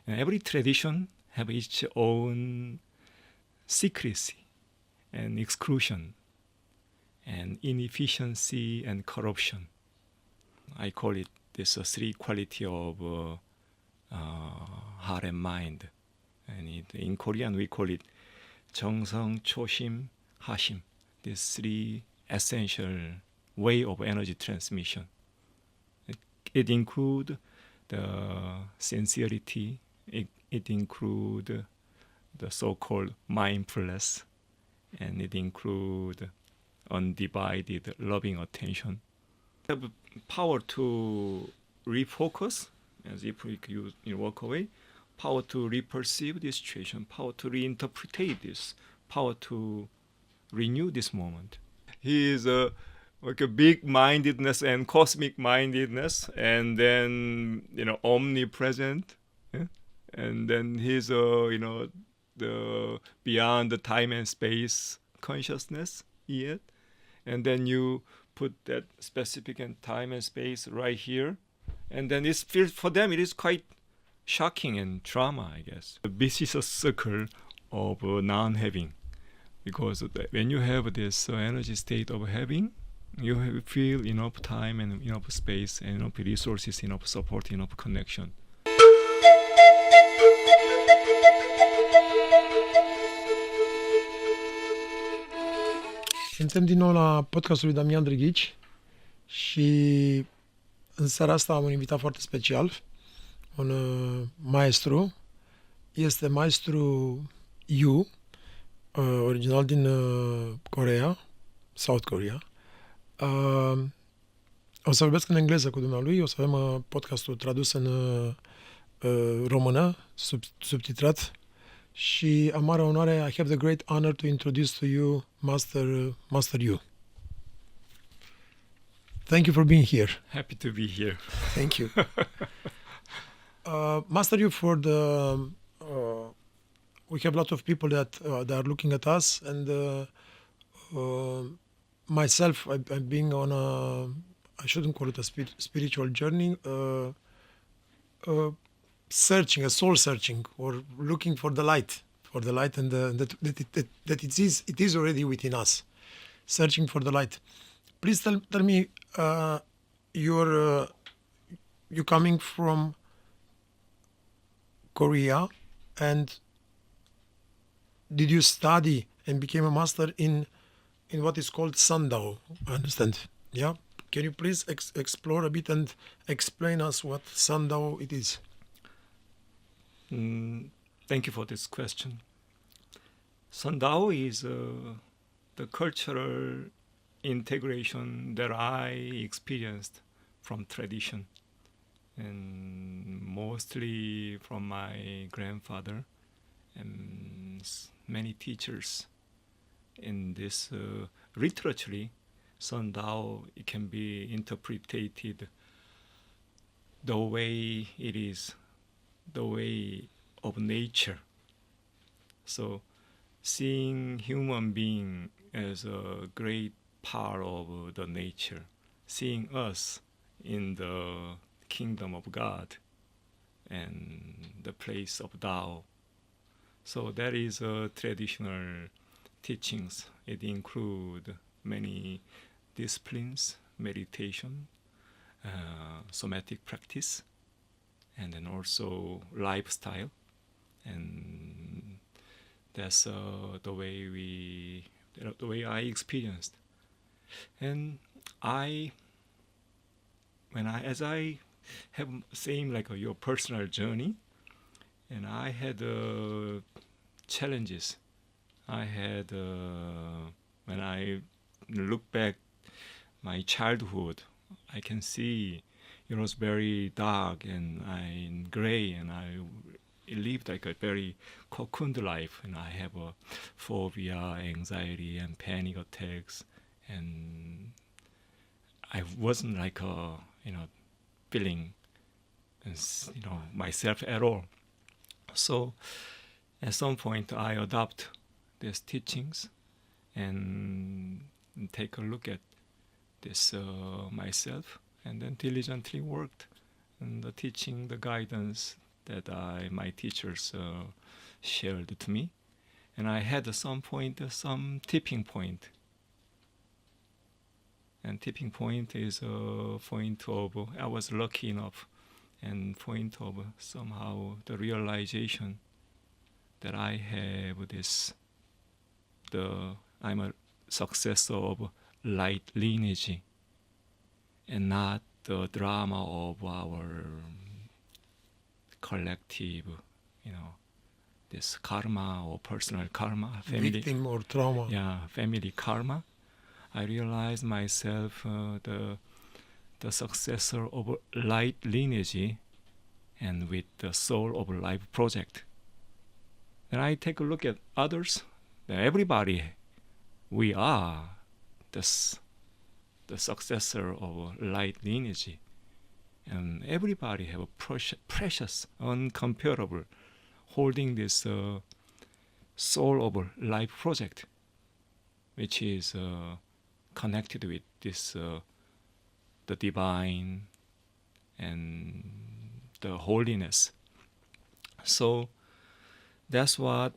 And every tradition have its own secrecy and exclusion and inefficiency and corruption. I call it this three quality of heart and mind. And in Korean we call it 정성, 초심, 하심. These three essential way of energy transmission. It includes the sincerity. It includes the so-called mindfulness, and it includes undivided loving attention. Have power to refocus, as if you walk away, power to reperceive this situation, power to reinterpret this, power to renew this moment. He is like a big mindedness and cosmic mindedness, and then omnipresent, yeah? And then he's the beyond the time and space consciousness yet, and then you put that specific time and space right here, and then it's for them it is quite shocking and trauma, I guess. The vicious circle of non-having, because when you have this energy state of having, you feel enough time and enough space and enough resources, enough support, enough connection. Suntem din nou la podcastul lui Damian Draghici și în seara asta am un invitat foarte special, un maestru. Este maestru Yu, original din Coreea, South Korea. O să vorbesc în engleză cu dumnealui, o să avem podcastul tradus în română, subtitrat. Și am mare onoare, I have the great honor to introduce to you Master Yu. Thank you for being here. Happy to be here. Thank you. Master Yu, for the we have a lot of people that are looking at us, and myself, I'm being on I shouldn't call it a spiritual journey, searching, a soul searching, or looking for the light, and that it is already within us, searching for the light. Please tell me, you're coming from Korea, and did you study and became a master in what is called Sundao? I understand. Yeah. Can you please explore a bit and explain us what Sundao it is? Thank you for this question. Sundao is the cultural integration that I experienced from tradition, and mostly from my grandfather and many teachers. In this literature, Sundao, it can be interpreted the way it is, the way of nature. So seeing human being as a great part of the nature, seeing us in the kingdom of God and the place of Tao. So that is traditional teachings. It includes many disciplines, meditation, somatic practice, and then also lifestyle, and that's the way I experienced. And as I have same like your personal journey, and I had challenges. I had when I look back my childhood, I can see it was very dark and gray, and I lived like a very cocooned life, and I have a phobia, anxiety, and panic attacks, and I wasn't like feeling myself at all. So at some point I adopt these teachings and take a look at this myself, and then diligently worked, and the teaching, the guidance, that my teachers shared to me. And I had some tipping point. And tipping point is a point of, I was lucky enough, and point of somehow the realization that I have I'm a successor of light lineage and not the drama of our collective, this karma or personal karma, family, victim or trauma. family karma. I realized myself the successor of light lineage and with the soul of life project. Then I take a look at others. Then everybody, we are the successor of light lineage, and everybody have a precious, uncomparable, holding this soul of life project, which is connected with this the divine and the holiness. So that's what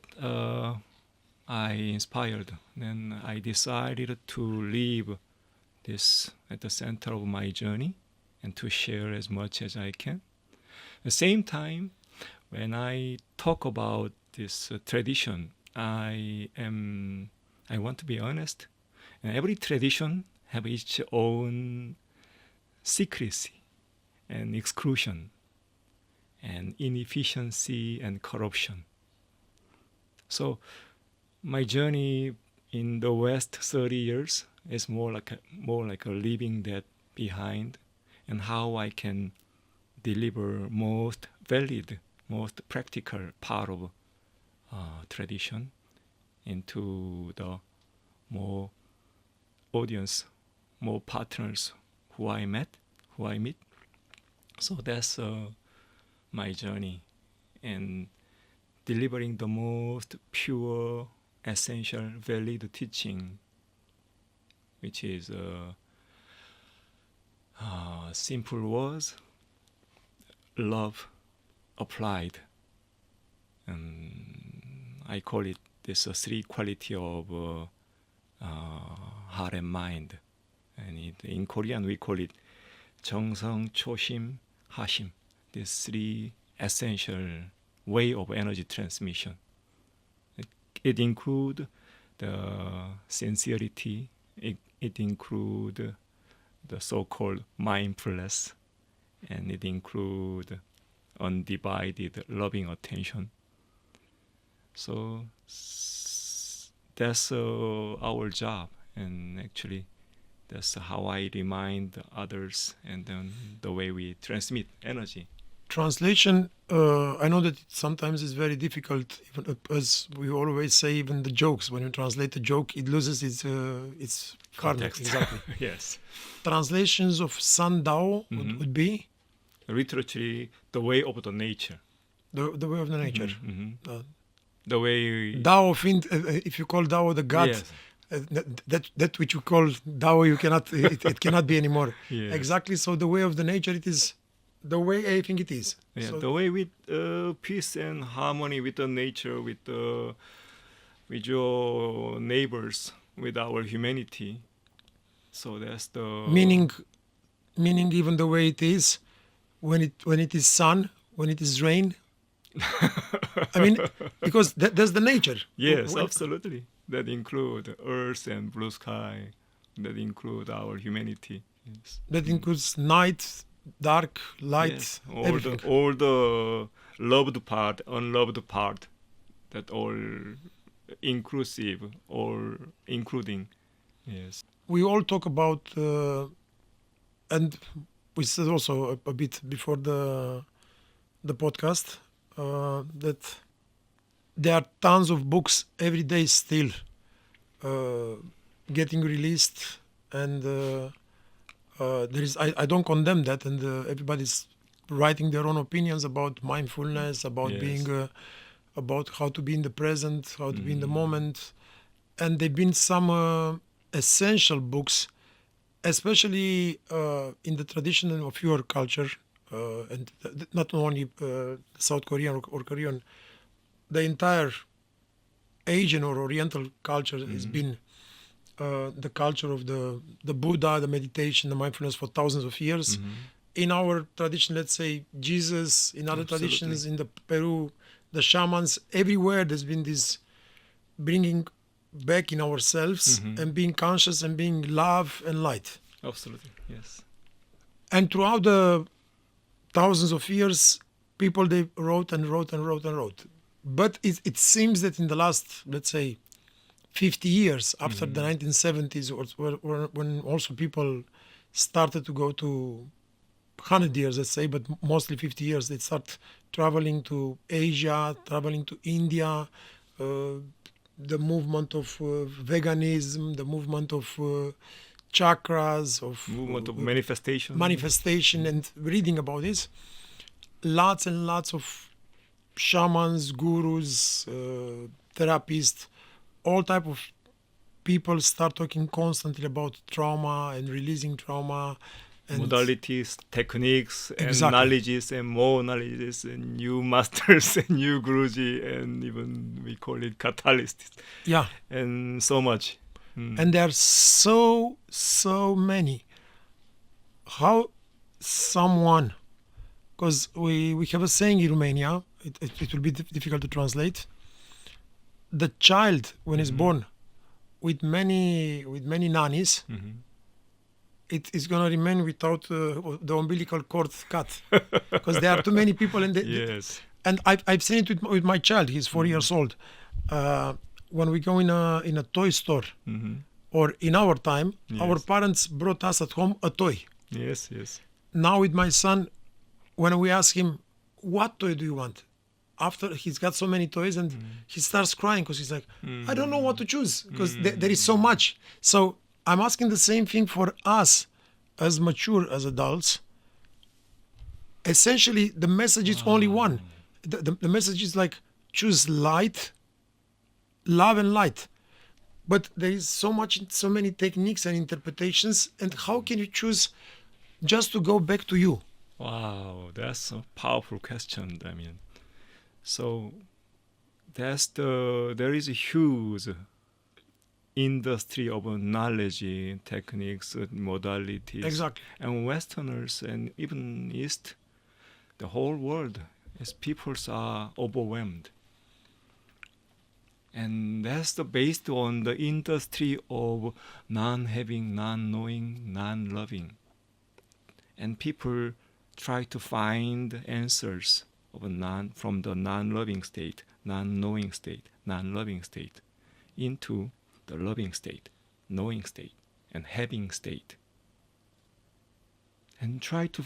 I inspired. Then I decided to leave this at the center of my journey and to share as much as I can. At the same time, when I talk about this tradition, I want to be honest. And every tradition have its own secrecy and exclusion and inefficiency and corruption. So my journey in the West 30 years is more like a leaving that behind, and how I can deliver most valid, most practical part of tradition into the more audience, more partners who I meet. So that's my journey, and delivering the most pure, essential, valid teaching, which is simple words, love applied. And I call it this three quality of heart and mind. And in Korean we call it 정성, 초심, 하심. These three essential way of energy transmission. It includes the sincerity. It includes the so-called mindfulness, and it includes undivided loving attention. So that's our job, and actually that's how I remind others, and then the way we transmit energy. Translation, I know that sometimes it's very difficult, even as we always say, even the jokes, when you translate a joke, it loses its karma. Context. Exactly. Yes. Translations of Sundao would be Literally, the way of the nature. the way of the nature. The way... Dao of if you call Dao the God, Yes. that which you call Dao, you cannot it cannot be anymore. Yes. Exactly. So the way of the nature, it is the way I think it is. Yeah, So the way with peace and harmony with the nature, with your neighbors, with our humanity. So that's the meaning even the way it is when it is sun, when it is rain. I mean, because that's the nature. Yes, When- absolutely. That include earth and blue sky. That include our humanity. Yes. that includes night, dark, light, Yes. everything. All the loved part, unloved part, that all inclusive or including. Yes. We all talk about, and we said also a bit before the podcast, that there are tons of books every day still getting released, and there is I don't condemn that, and everybody's writing their own opinions about mindfulness, about Yes. being about how to be in the present, how to be in the moment, and they've been some essential books, especially in the tradition of your culture, and not only South Korean or Korean, the entire Asian or Oriental culture has been the culture of the Buddha, the meditation, the mindfulness for thousands of years. In our tradition, let's say Jesus, in other traditions, in the Peru, the shamans, everywhere there's been this bringing back in ourselves and being conscious and being love and light. Absolutely, yes. And throughout the thousands of years, people, they wrote and wrote and wrote and wrote. But it seems that in the last, let's say, 50 years, after the 1970s, or when also people started to go to 100 years, let's say, but mostly 50 years, they start traveling to Asia, traveling to India, the movement of veganism, the movement of chakras, of Movement of manifestation, and reading about this. Lots and lots of shamans, gurus, therapists, all type of people start talking constantly about trauma and releasing trauma. And modalities, techniques, and Exactly. knowledges, and more knowledges, and new masters, and new guruji, and even we call it catalysts, yeah, and so much. and there are so many. How someone, because we have a saying in Romania, it will be difficult to translate. The child, when is born with many nannies, it is going to remain without the umbilical cord cut, because there are too many people. And Yes. and I've seen it with my child. He's 4 years old. When we go in a toy store, or in our time, our Yes. parents brought us at home a toy. Yes, yes. Now with my son, when we ask him, what toy do you want? After he's got so many toys, and he starts crying because he's like, I don't know what to choose, because there is so much. So I'm asking the same thing for us as mature as adults. Essentially, the message is only one. The message is like, choose light, love and light. But there is so many techniques and interpretations. And how can you choose just to go back to you? Wow, that's a powerful question, Damian. So there is a huge industry of knowledge, techniques, modalities. Exactly. And Westerners and even East, the whole world, as peoples are overwhelmed. And that's based on the industry of non-having, non-knowing, non-loving. And people try to find answers of from the non-loving state, non-knowing state, non-loving state, into the loving state, knowing state, and having state. And try to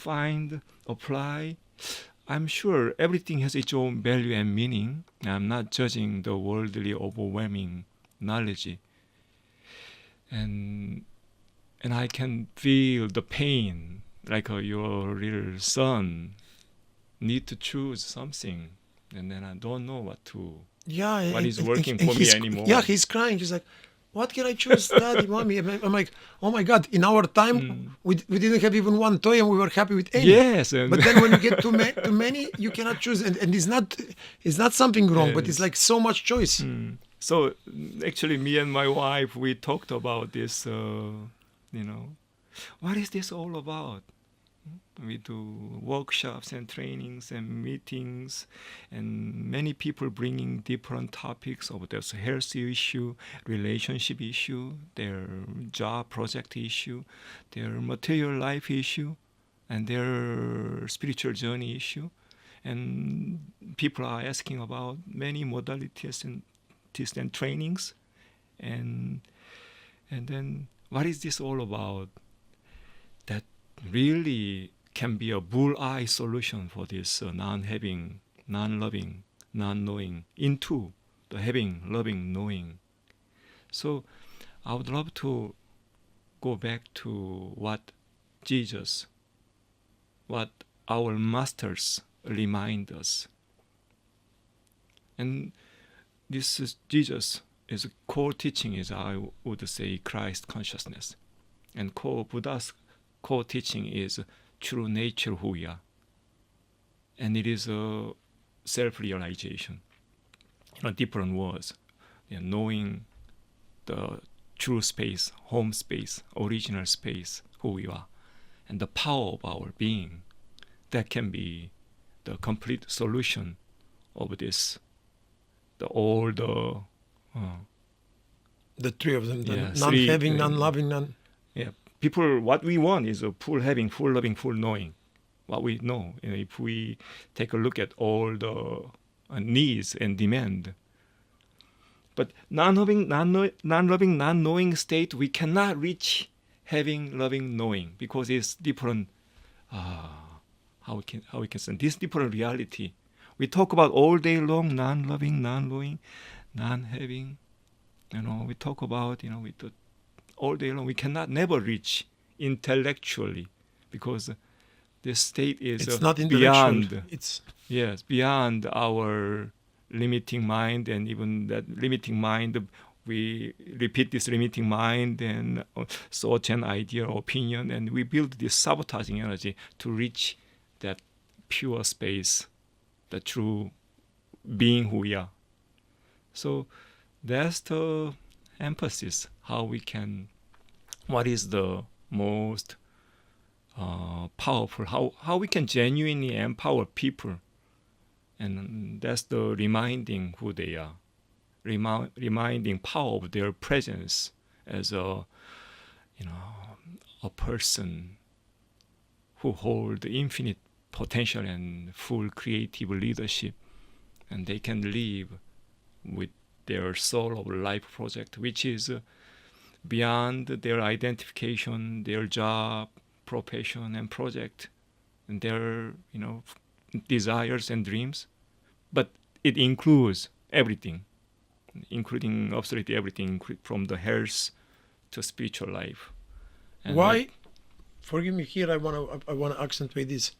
apply. I'm sure everything has its own value and meaning. I'm not judging the worldly overwhelming knowledge. And I can feel the pain, like your little son need to choose something, and then I don't know what is working for me anymore. Yeah, he's crying. He's like, what can I choose, Daddy, Mommy? I'm like, oh my God, in our time, we didn't have even one toy and we were happy with any. Yes. But then when you get too many, you cannot choose. And it's not something wrong, but it's like so much choice. So actually, me and my wife, we talked about this, what is this all about? We do workshops and trainings and meetings, and many people bringing different topics of this health issue, relationship issue, their job project issue, their material life issue, and their spiritual journey issue. And people are asking about many modalities and trainings, and then what is this all about? That really can be a bullseye solution for this non-having, non-loving, non-knowing into the having, loving, knowing. So I would love to go back to what our masters remind us. And this is Jesus is core teaching is, I would say, Christ consciousness. And Buddha's core teaching is true nature, who we are, and it is a self-realization. Different words, knowing the true space, home space, original space, who we are, and the power of our being. That can be the complete solution of this. The three of them, the Yeah, non-having, three, non-loving, people, what we want is a full having, full loving, full knowing. What we know, if we take a look at all the needs and demand. But non-loving, non-knowing state, we cannot reach having, loving, knowing, because it's different. How we can say this different reality. We talk about all day long non-loving, non-knowing, non-having. We talk about all day long. We cannot never reach intellectually, because this state is it's not beyond. It's Beyond our limiting mind, and even that limiting mind, we repeat this limiting mind and thought and idea or opinion, and we build this sabotaging energy to reach that pure space, the true being who we are. So that's the emphasis, what is the most powerful, how we can genuinely empower people. And that's the reminding who they are, reminding power of their presence as a person who holds infinite potential and full creative leadership, and they can live with their soul of life project, which is beyond their identification, their job, profession, and project, and their desires and dreams. But it includes everything, including absolutely everything, from the health to spiritual life. And why? Forgive me here. I want to accentuate this.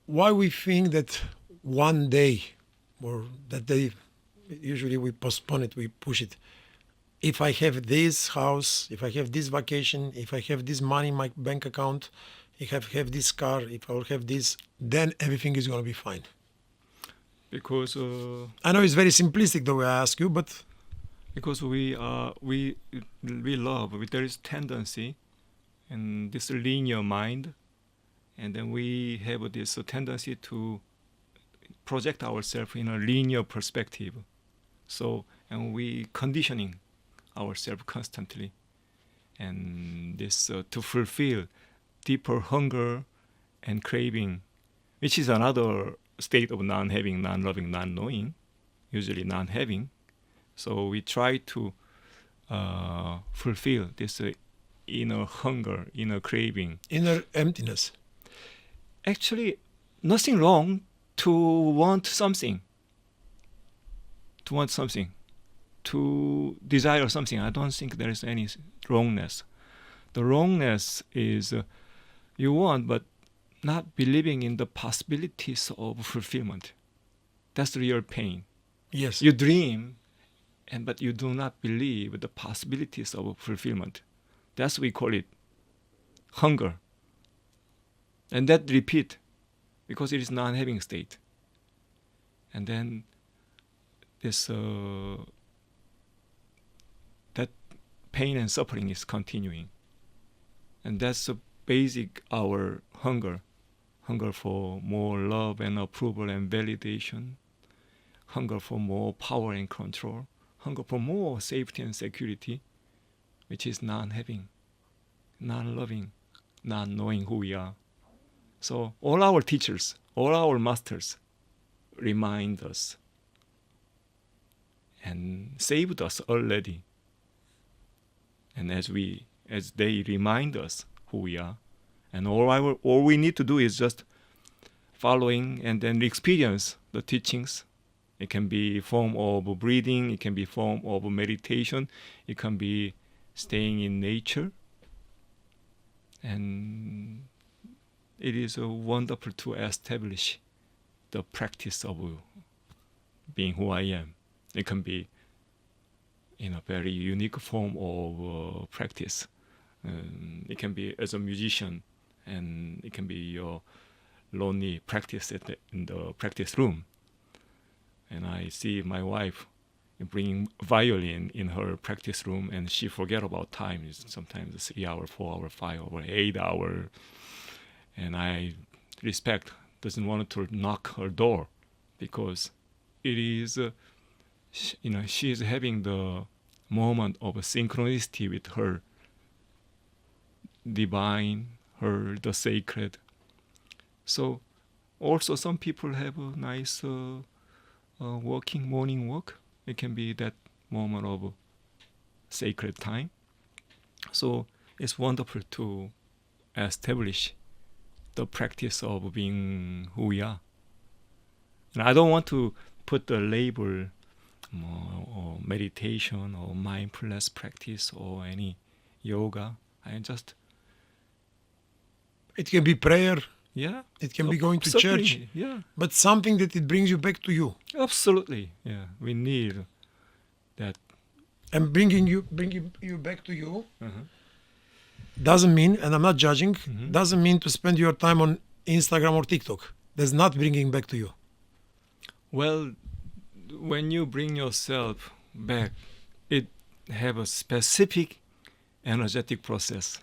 Why we think that one day, or that day, usually we postpone it, we push it. If I have this house, if I have this vacation, if I have this money in my bank account, if I have this car, if I will have this, then everything is going to be fine. Because I know it's very simplistic the way I ask you, but because we love, there is tendency in this linear mind, and then we have this tendency to project ourselves in a linear perspective. So, and we conditioning ourselves constantly, and this to fulfill deeper hunger and craving, which is another state of non-having, non-loving, non-knowing, usually non-having. So we try to fulfill this inner hunger, inner craving, inner emptiness. Actually, nothing wrong to want something, to desire something. I don't think there is any wrongness. The wrongness is you want, but not believing in the possibilities of fulfillment. That's the real pain. Yes. You dream, but you do not believe the possibilities of fulfillment. That's we call it hunger. And that repeat, because it is non-having state. And then this that pain and suffering is continuing. And that's the basic our hunger for more love and approval and validation, hunger for more power and control, hunger for more safety and security, which is non-having, non-loving, not knowing who we are. So all our teachers, all our masters remind us and saved us already. And as they remind us who we are, and all we need to do is just following and then experience the teachings. It can be form of breathing, it can be form of meditation, it can be staying in nature. And it is wonderful to establish the practice of being who I am. It can be in a very unique form of practice. It can be as a musician, and it can be your lonely practice in the practice room, and I see my wife bringing violin in her practice room, and she forget about time. It's sometimes 3 hour, 4 hour, 5 hour, 8 hour, and I respect doesn't want to knock her door because it is, she is having the moment of synchronicity with her divine, the sacred. So also some people have a nice morning walk. It can be that moment of sacred time. So it's wonderful to establish the practice of being who we are. And I don't want to put the label or meditation or mindfulness practice or any yoga. It can be prayer. Yeah. It can be going to Certainly, church. Yeah. But something that it brings you back to you. Absolutely. Yeah. We need that. And bringing you back to you doesn't mean, and I'm not judging, doesn't mean to spend your time on Instagram or TikTok. That's not bringing back to you. Well, when you bring yourself back, it have a specific energetic process.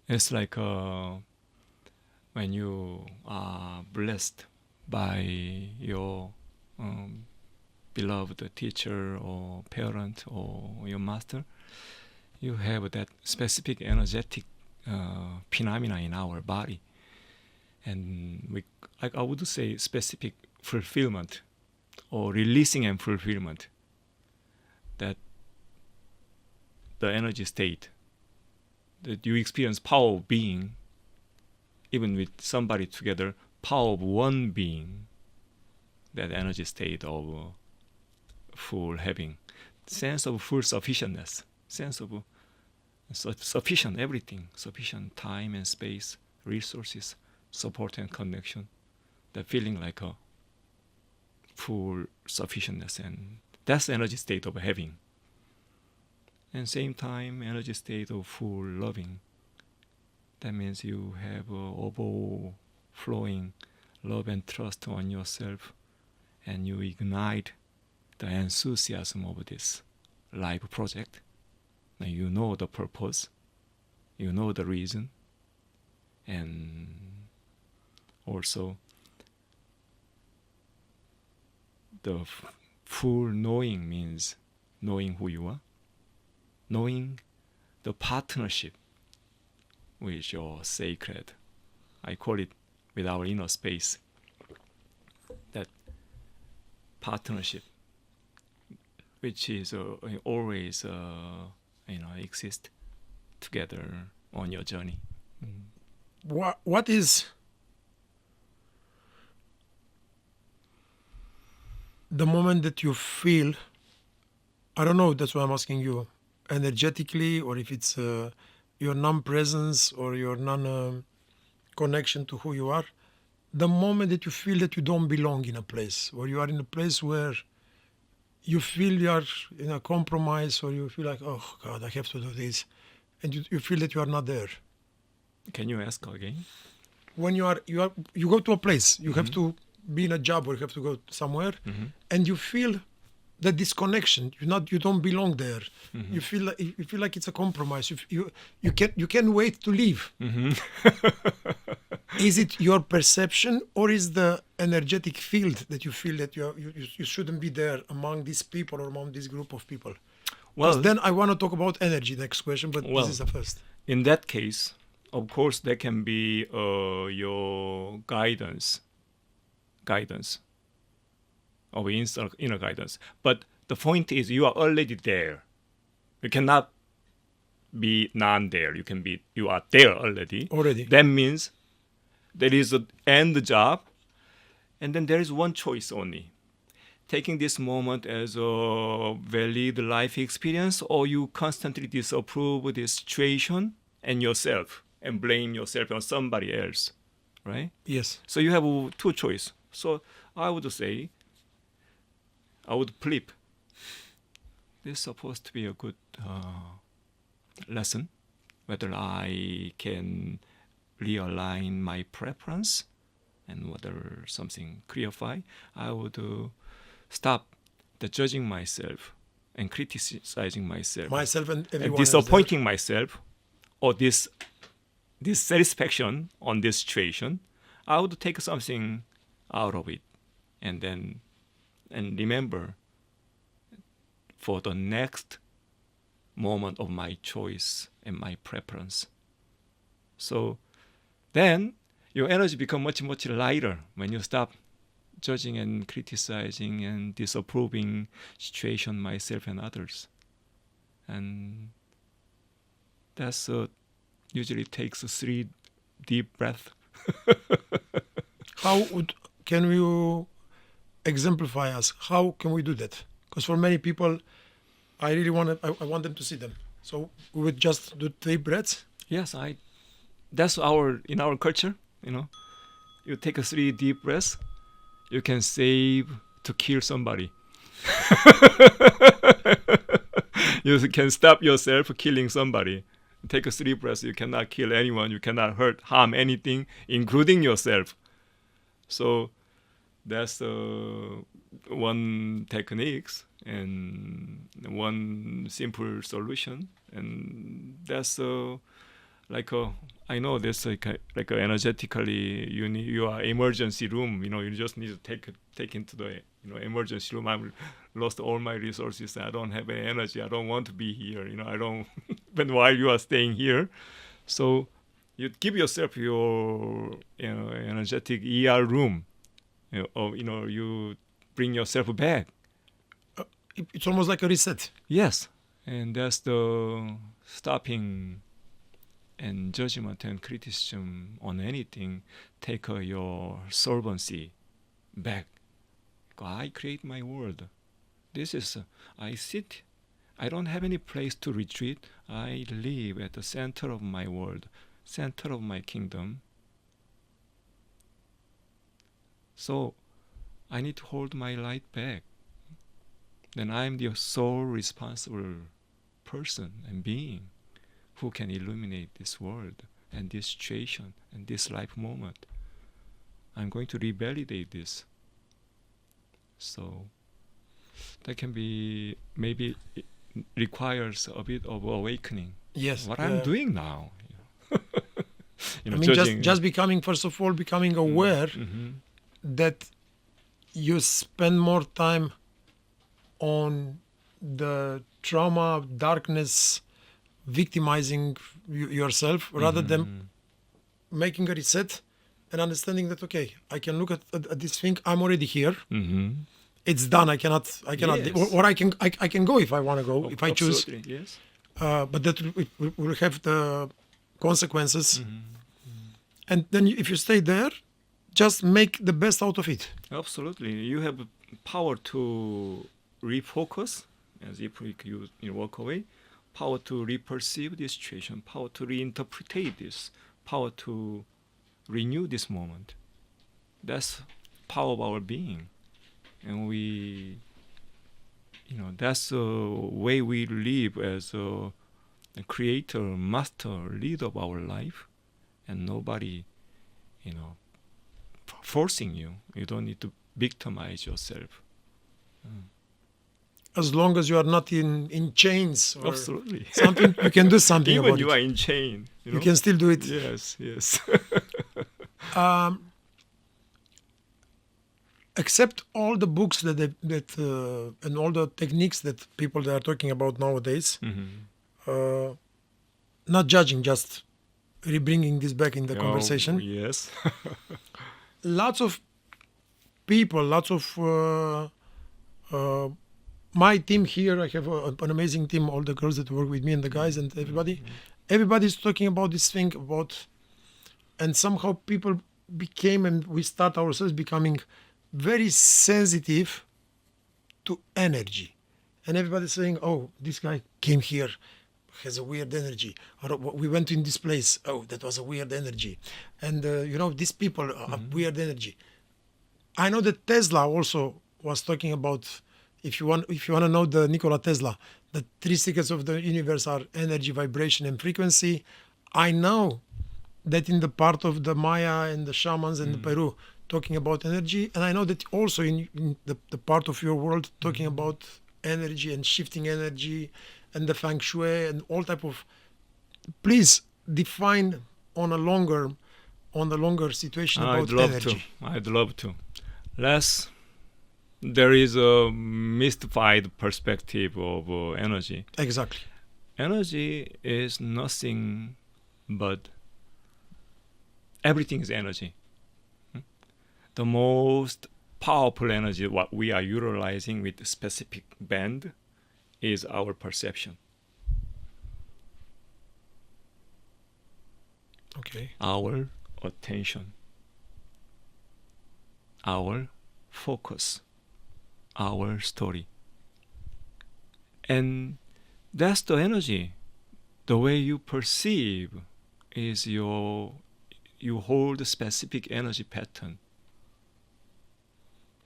It's like when you are blessed by your beloved teacher or parent or your master, you have that specific energetic phenomena in our body. And I would say specific fulfillment or releasing and fulfillment, that the energy state, that you experience power of being, even with somebody together, power of one being, that energy state of full having, sense of full sufficientness, sense of sufficient everything, sufficient time and space, resources, support and connection, that feeling like a full sufficientness, and that's the energy state of having. And same time, energy state of full loving. That means you have overflowing love and trust on yourself, and you ignite the enthusiasm of this life project. Now you know the purpose, you know the reason, and also the full knowing means knowing who you are, knowing the partnership with your sacred. I call it with our inner space, that partnership, which is always exist together on your journey. What is the moment that you feel, I don't know, that's why I'm asking you, energetically, or if it's your non-presence or your non-connection to who you are, the moment that you feel that you don't belong in a place, or you are in a place where you feel you are in a compromise, or you feel like, oh God, I have to do this, and you feel that you are not there. Can you ask again? When you go to a place, you have to be in a job, or you have to go somewhere, and you feel the disconnection. You don't belong there. You feel like it's a compromise. You can't wait to leave. Is it your perception, or is the energetic field that you feel that you shouldn't be there among these people or among this group of people? Well, then I want to talk about energy next question, but this is the first. In that case, of course, there can be your guidance of inner guidance. But the point is, you are already there. You cannot be non-there. You are there already. That means there is an end job, and then there is one choice only. Taking this moment as a valid life experience, or you constantly disapprove this situation and yourself and blame yourself on somebody else, right? Yes. So you have two choices. So I would say, I would flip. This is supposed to be a good lesson, whether I can realign my preference and whether something clarify, I would stop the judging myself and criticizing myself And everyone and else disappointing myself or dissatisfaction on this situation. I would take something out of it and then remember for the next moment of my choice and my preference. So then your energy becomes much, much lighter when you stop judging and criticizing and disapproving situation, myself and others. And that's usually takes 3 deep breaths. Can you exemplify us? How can we do that? Because for many people, I want them to see them. So we would just do 3 breaths. Yes, that's in our culture, you take 3 deep breaths, you can save to kill somebody. You can stop yourself killing somebody. Take 3 breaths, you cannot kill anyone, you cannot harm anything, including yourself. So that's one technique and one simple solution. And that's I know this like energetically you are emergency room. You just need to take into the emergency room. I've lost all my resources. I don't have any energy. I don't want to be here. I don't. But while you are staying here, so you give yourself your energetic ER room. You bring yourself back. It's almost like a reset. Yes, and that's the stopping and judgment and criticism on anything. Take your solvency back. I create my world. This is, I sit. I don't have any place to retreat. I live at the center of my world, center of my kingdom. So I need to hold my light back. Then I'm the sole responsible person and being who can illuminate this world and this situation and this life moment. I'm going to revalidate this. So that can be, maybe it requires a bit of awakening. Yes. What I'm doing now. Just becoming aware that you spend more time on the trauma, darkness, victimizing yourself rather than making a reset and understanding that, okay, I can look at this thing. I'm already here. It's done. I cannot. Yes. Or I can go if I want to go, if I choose. Yes. But that will have the consequences. And then if you stay there, just make the best out of it. Absolutely. You have power to refocus, as if you walk away, power to reperceive this situation, power to reinterpret this, power to renew this moment. That's power of our being. And that's the way we live as a creator, master, leader of our life. And nobody, forcing you. You don't need to victimize yourself. As long as you are not in chains or absolutely something, you can do something Even about it. Even you are in chain. You can still do it. Yes. Except all the books that and all the techniques that people are talking about nowadays, not judging, just bringing this back in the conversation. Yes. Lots of people, my team here, I have an amazing team, all the girls that work with me and the guys and everybody's talking about this thing and somehow people became, and we start ourselves becoming very sensitive to energy. And everybody's saying, oh, this guy came here, has a weird energy. Or we went in this place, oh, that was a weird energy. And, these people have weird energy. I know that Tesla also was talking about, if you want to know the Nikola Tesla, the 3 secrets of the universe are energy, vibration, and frequency. I know that in the part of the Maya and the shamans and the Peru talking about energy, and I know that also in the part of your world talking about energy and shifting energy and the feng shui and all type of. Please define on the longer situation about energy. I'd love to. There is a mystified perspective of energy. Exactly. Energy is nothing but everything is energy. The most powerful energy, what we are utilizing with a specific band, is our perception. Okay. Our attention, our focus, our story. And that's the energy. The way you perceive is you hold a specific energy pattern.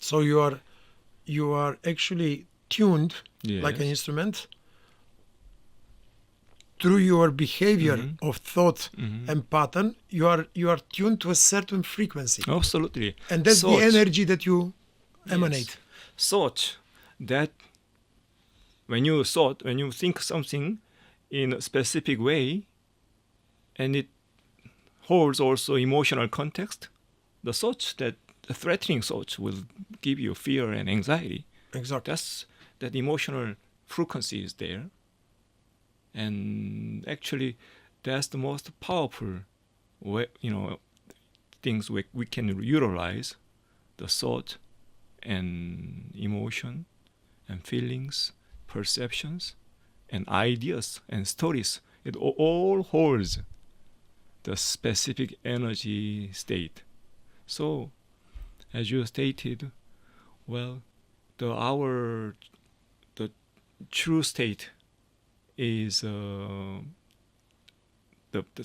So you are actually tuned like an instrument through your behavior of thought and pattern. You are tuned to a certain frequency. Absolutely. And that's the energy that you emanate. Yes. Such that when you think something in a specific way, and it holds also emotional context, the such that the threatening thoughts will give you fear and anxiety. Exactly. That emotional frequency is there. And actually, that's the most powerful way, things we can utilize, the thought and emotion and feelings, perceptions and ideas and stories. It all holds the specific energy state. So, as you stated, well, the true state is the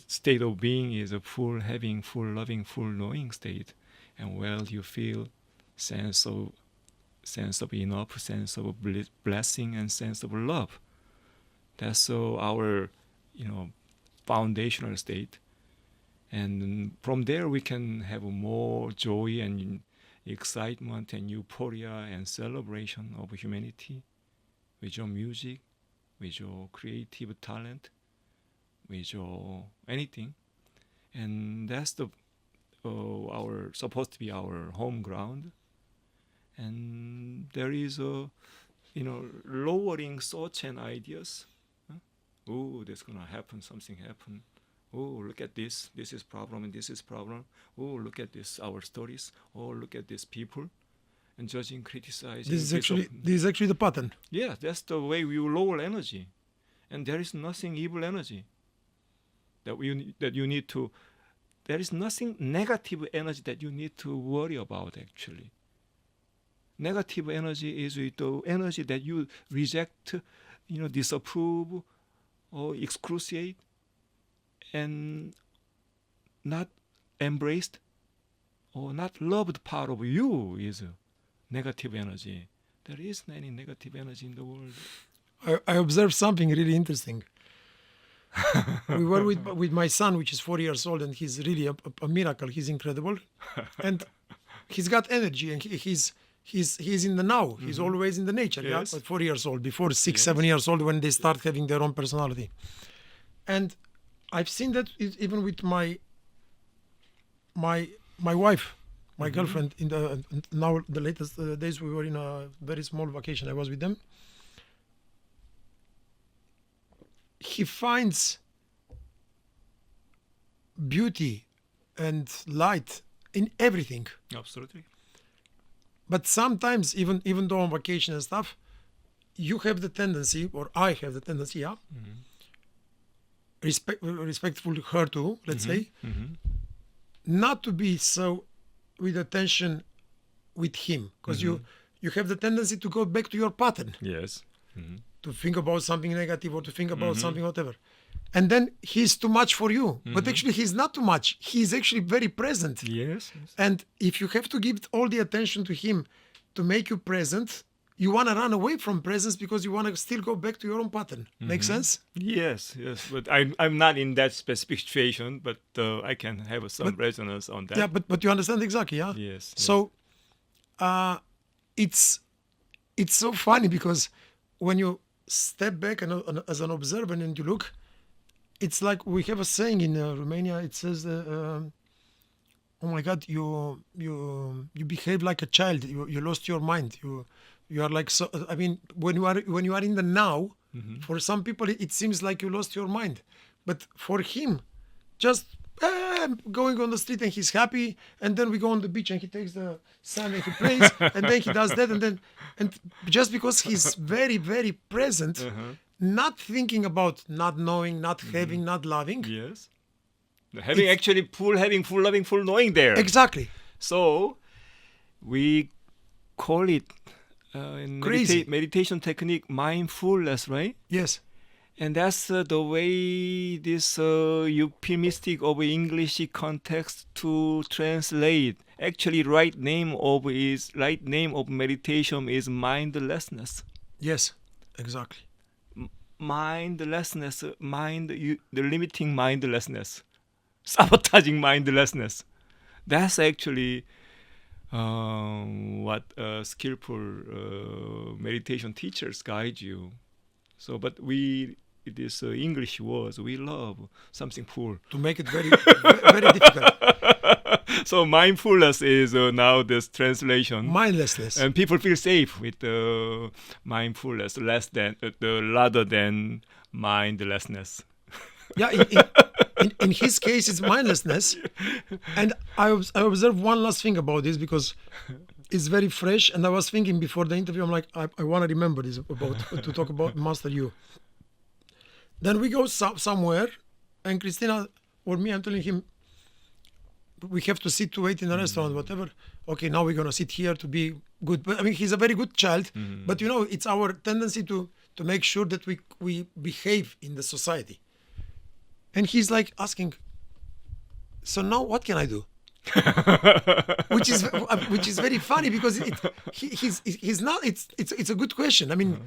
state of being is a full having, full loving, full knowing state, and you feel sense of enough, sense of blessing, and sense of love. That's our foundational state, and from there we can have more joy and excitement and euphoria and celebration of humanity with your music, with your creative talent, with your anything. And that's supposed to be our home ground. And there is lowering thoughts and ideas. Oh, that's gonna happen, something happen. Oh, look at this is problem and this is problem. Oh, look at this, our stories. Oh, look at these people. And judging, criticizing. This is actually the pattern. Yeah, that's the way we lower energy. And there is nothing evil energy that you need to. There is nothing negative energy that you need to worry about. Actually, negative energy is the energy that you reject, disapprove, or excruciate, and not embraced or not loved part of you is negative energy. There isn't any negative energy in the world. I observed something really interesting. We were with my son, which is 4 years old, and he's really a miracle. He's incredible, and he's got energy, and he's in the now. He's always in the nature. Yes. Yeah, at 4 years old, before 6-7 years old, when they start having their own personality. And I've seen that even with my wife, my girlfriend. Now the latest days we were in a very small vacation. I was with them. He finds beauty and light in everything. Absolutely. But sometimes, even though on vacation and stuff, you have the tendency, or I have the tendency, respectful to her too, let's say, not to be so with attention with him, because you have the tendency to go back to your pattern. Yes. To think about something negative or to think about something whatever. And then he's too much for you. But actually he's not too much. He's actually very present. Yes. And if you have to give all the attention to him to make you present, you want to run away from presence because you want to still go back to your own pattern. Make sense? Yes, but I'm not in that specific situation, but I can have some resonance on that. Yeah, but you understand exactly, yeah? Yes. So it's so funny because when you step back and as an observer and you look, it's like we have a saying in Romania. It says, "Oh my God, you behave like a child. You lost your mind. You are like so. I mean, when you are in the now, for some people it seems like you lost your mind, but for him, just going on the street and he's happy, and then we go on the beach and he takes the sand and he plays, and then he does that, and just because he's very very present." Not thinking about not knowing, not having, not loving. Yes. Having full loving, full knowing there. Exactly. So we call it in meditation technique mindfulness, right? Yes. And that's the way this euphemistic of English context to translate. Actually, right name of meditation is mindlessness. Yes, exactly. Mindlessness, the limiting mindlessness, sabotaging mindlessness. That's actually what skillful meditation teachers guide you. So, but these English words, we love something full. To make it very, very difficult. So mindfulness is now this translation. Mindlessness. And people feel safe with mindfulness rather than mindlessness. Yeah, in his case, it's mindlessness. And I observed one last thing about this because it's very fresh. And I was thinking before the interview, I'm like, I want to remember this to talk about Master You. Then we go somewhere, and Christina or me, I'm telling him, we have to sit to wait in a restaurant, whatever. Okay, now we're going to sit here to be good. But I mean, he's a very good child. But you know, it's our tendency to make sure that we behave in the society. And he's like asking, so now what can I do? which is very funny because he's not. It's a good question. I mean,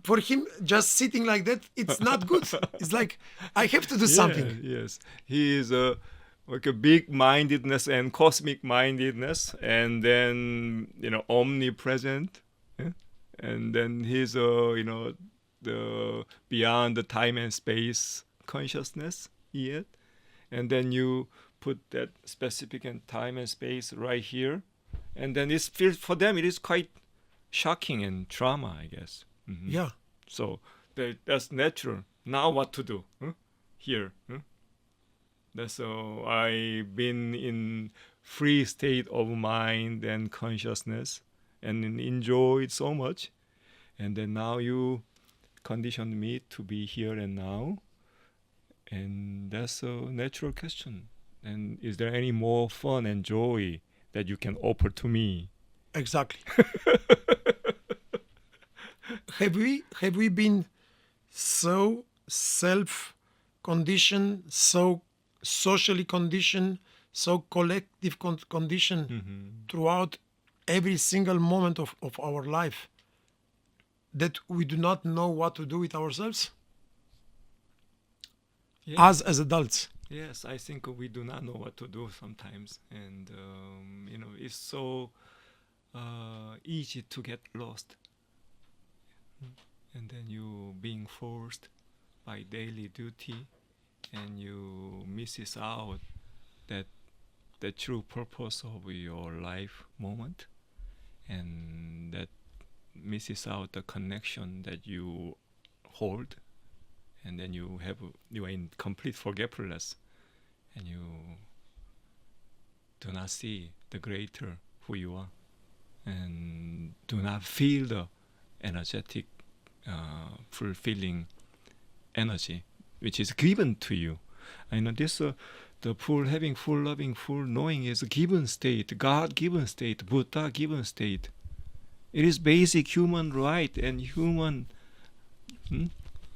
for him, just sitting like that, it's not good. It's like I have to do something. Yes, he is like a big mindedness and cosmic mindedness, and then omnipresent, and then he's the beyond the time and space consciousness yet, and then you put that specific time and space right here, and then it feels for them it is quite shocking and trauma, I guess. Yeah. So that's natural. Now what to do here? That's so I've been in free state of mind and consciousness and enjoy it so much, and then now you conditioned me to be here and now, and that's a natural question. And is there any more fun and joy that you can offer to me? Exactly. Have we been so self-conditioned, so socially conditioned, so collective conditioned throughout every single moment of our life that we do not know what to do with ourselves? Yes. As adults. Yes, I think we do not know what to do sometimes, and it's so easy to get lost, and then you being forced by daily duty, and you misses out that the true purpose of your life moment, and that misses out the connection that you hold, and then you are in complete forgetfulness, and you do not see the greater who you are, and do not feel the energetic, fulfilling energy which is given to you. I know this, the full having, full loving, full knowing is a given state, God-given state, Buddha-given state. It is basic human right and human.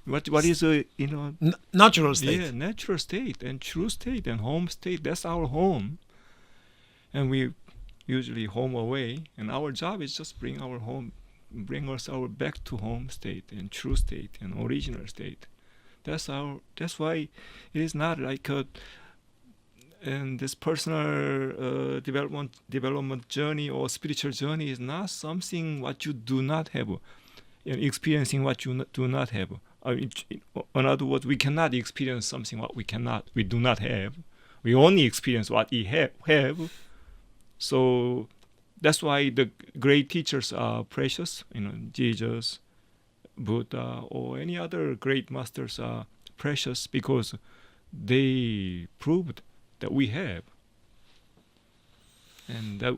What is natural state? Yeah, natural state and true state and home state. That's our home, and we usually home away. And our job is just bring our home bring us our back to home state and true state and original state. That's why it is not like and this personal development journey or spiritual journey is not something what you do not have, experiencing what you do not have. In other words, we cannot experience something what we do not have. We only experience what we have. So that's why the great teachers are precious. Jesus, Buddha, or any other great masters are precious because they proved that we have, and that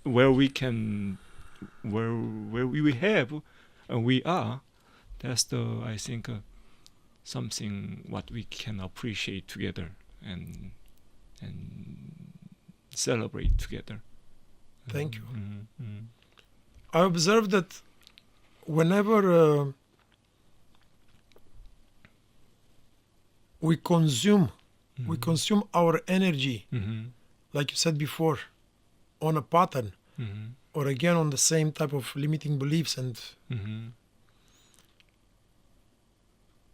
where we have and we are. That's I think something what we can appreciate together and celebrate together. Thank you. Mm-hmm. I observe that whenever we consume our energy, like you said before, on a pattern, or again on the same type of limiting beliefs, and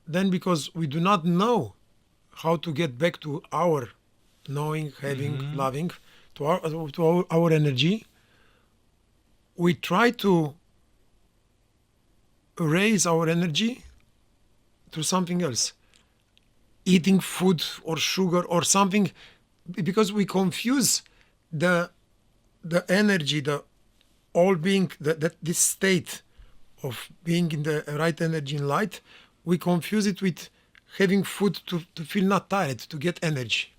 then because we do not know how to get back to our knowing, having, loving, to our energy, we try to raise our energy through something else. Eating food or sugar or something, because we confuse the energy, the all being, this state of being in the right energy and light, we confuse it with having food to feel not tired, to get energy.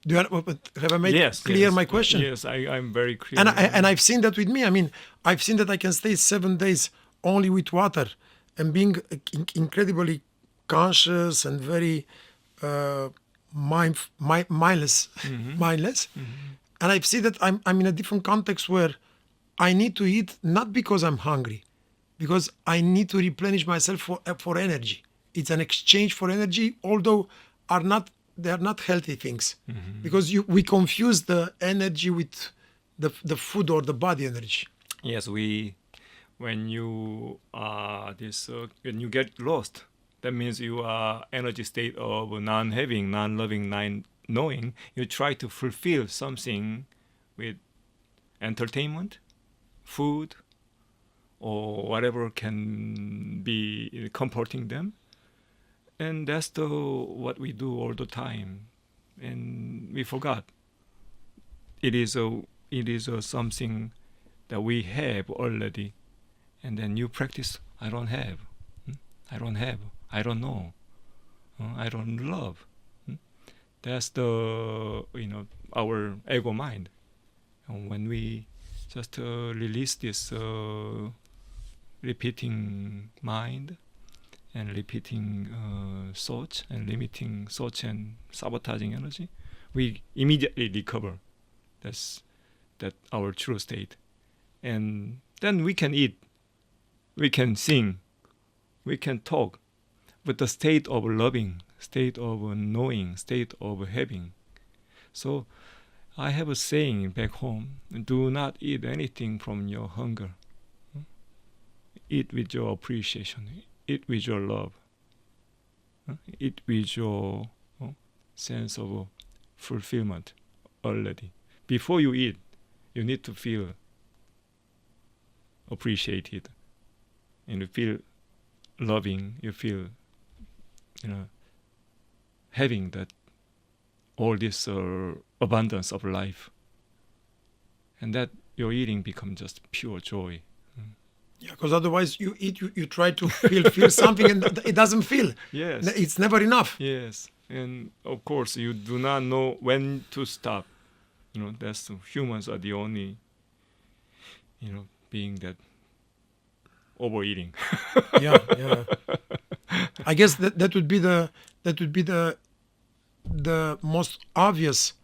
Have I made clear my question? Yes, I'm very clear. And I've seen that with me. I mean, I've seen that I can stay 7 days only with water and being incredibly conscious and very mindless. And I see that I'm in a different context where I need to eat not because I'm hungry, because I need to replenish myself for energy. It's an exchange for energy, although they are not healthy things, because we confuse the energy with the food or the body energy. Yes, when you when you get lost, that means you are energy state of non-having, non-loving, non-knowing. You try to fulfill something with entertainment, food, or whatever can be comforting them. And that's what we do all the time. And we forgot. It is something that we have already. And then you practice, I don't have. I don't have. I don't know. I don't love. That's our ego mind. And when we just release this repeating mind and repeating thoughts and limiting thoughts and sabotaging energy, we immediately recover. That's our true state. And then we can eat, we can sing, we can talk, but the state of loving, state of knowing, state of having. So I have a saying back home: do not eat anything from your hunger. Eat with your appreciation. Eat with your love. Eat with your sense of fulfillment already. Before you eat, you need to feel appreciated, and you feel loving. You feel, having that all this abundance of life, and that your eating becomes just pure joy. Yeah, because otherwise you eat, you try to feel something, and it doesn't feel. Yes. It's never enough. Yes, and of course you do not know when to stop. That's humans are the only, being that overeating. Yeah. I guess that would be the most obvious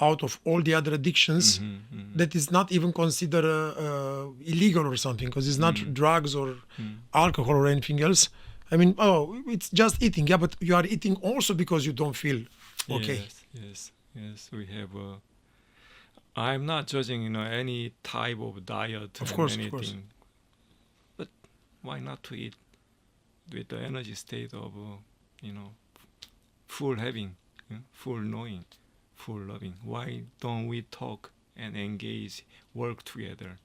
out of all the other addictions, that is not even considered illegal or something, because it's not drugs or alcohol or anything else. I mean, it's just eating. Yeah, but you are eating also because you don't feel okay. Yes. We have. I'm not judging, any type of diet. Of course. why not to eat with the energy state of, full having, full knowing, full loving? Why don't we talk and engage, work together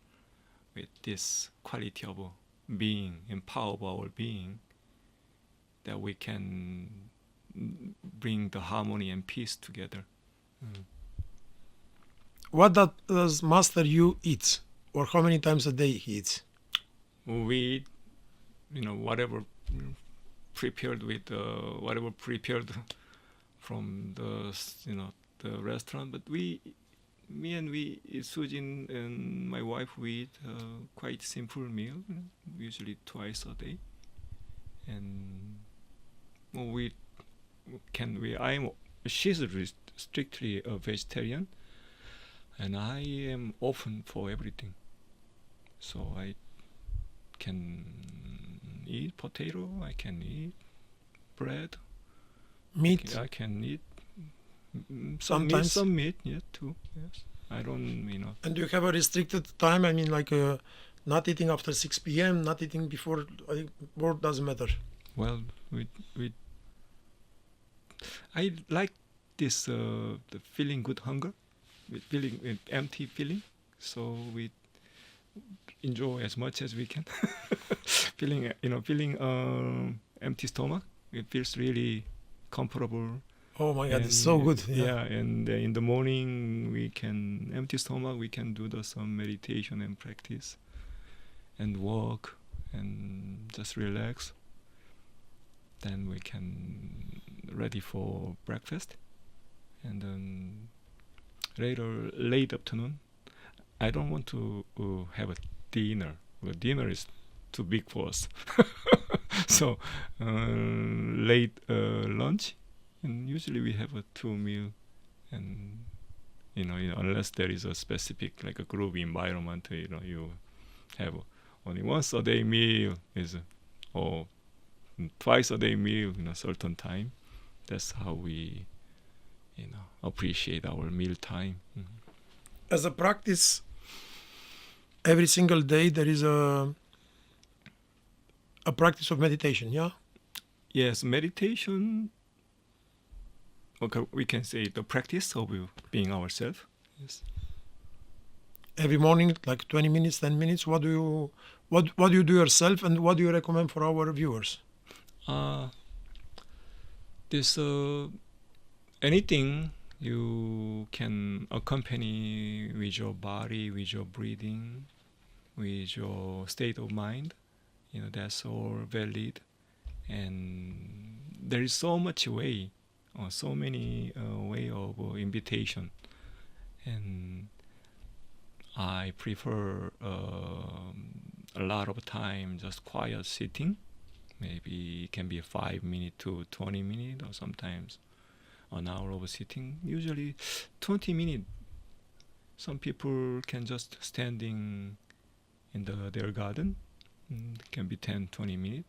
with this quality of being and power of our being, that we can bring the harmony and peace together? What does Master you eat? Or how many times a day he eats? We, whatever prepared with, whatever prepared from the restaurant. But me and Sujin and my wife, we eat quite simple meal, usually twice a day. And she's strictly a vegetarian, and I am open for everything. So I can eat potato, I can eat bread, Meat? I can eat Sometimes? some meat, yeah, too. Yes, I don't, And do you have a restricted time? I mean, like not eating after 6 p.m., not eating before, or doesn't matter? Well, I like this the feeling good hunger, with empty feeling. So we enjoy as much as we can. feeling empty stomach. It feels really comfortable. Oh my God, it's so good. Yeah, and in the morning we can empty stomach. We can do some meditation and practice, and walk, and just relax. Then we can ready for breakfast, and then late afternoon, I don't want to have a dinner. Well, dinner is too big for us. So late lunch, and usually we have a 2 meal, and unless there is a specific like a group environment, you have only once a day meal or twice a day meal in a certain time. That's how we appreciate our meal time. As a practice, every single day there is a practice of meditation, yeah? Yes, meditation, okay, we can say the practice of being ourselves. Yes. Every morning, like 20 minutes, 10 minutes. What do you do yourself, and what do you recommend for our viewers? This anything you can accompany with your body, with your breathing, with your state of mind, that's all valid. And there is so much way, or so many way of invitation, and I prefer a lot of time just quiet sitting. Maybe it can be 5 minutes to 20 minutes, or sometimes an hour of sitting. Usually 20 minutes. Some people can just standing in their garden. It can be 10, 20 minutes.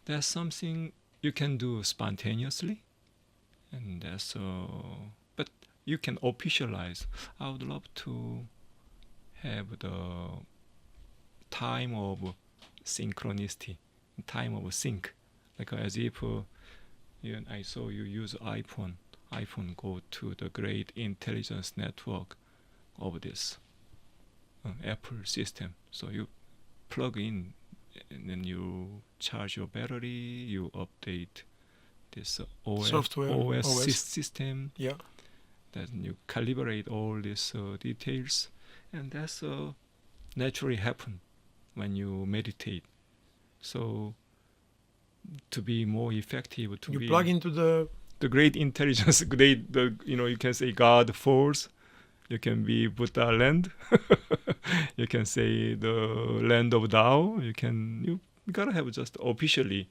That's something you can do spontaneously, and but you can officialize. I would love to have the time of synchronicity, time of sync, like as if I saw you use iPhone go to the great intelligence network of this Apple system. So you plug in, and then you charge your battery, you update this Software, OS. system. Yeah. Then you calibrate all these details, and that's naturally happen when you meditate. So to be more effective, You plug into the great intelligence, you can say God force. You can be Buddha land. You can say the land of Tao. You gotta have just officially.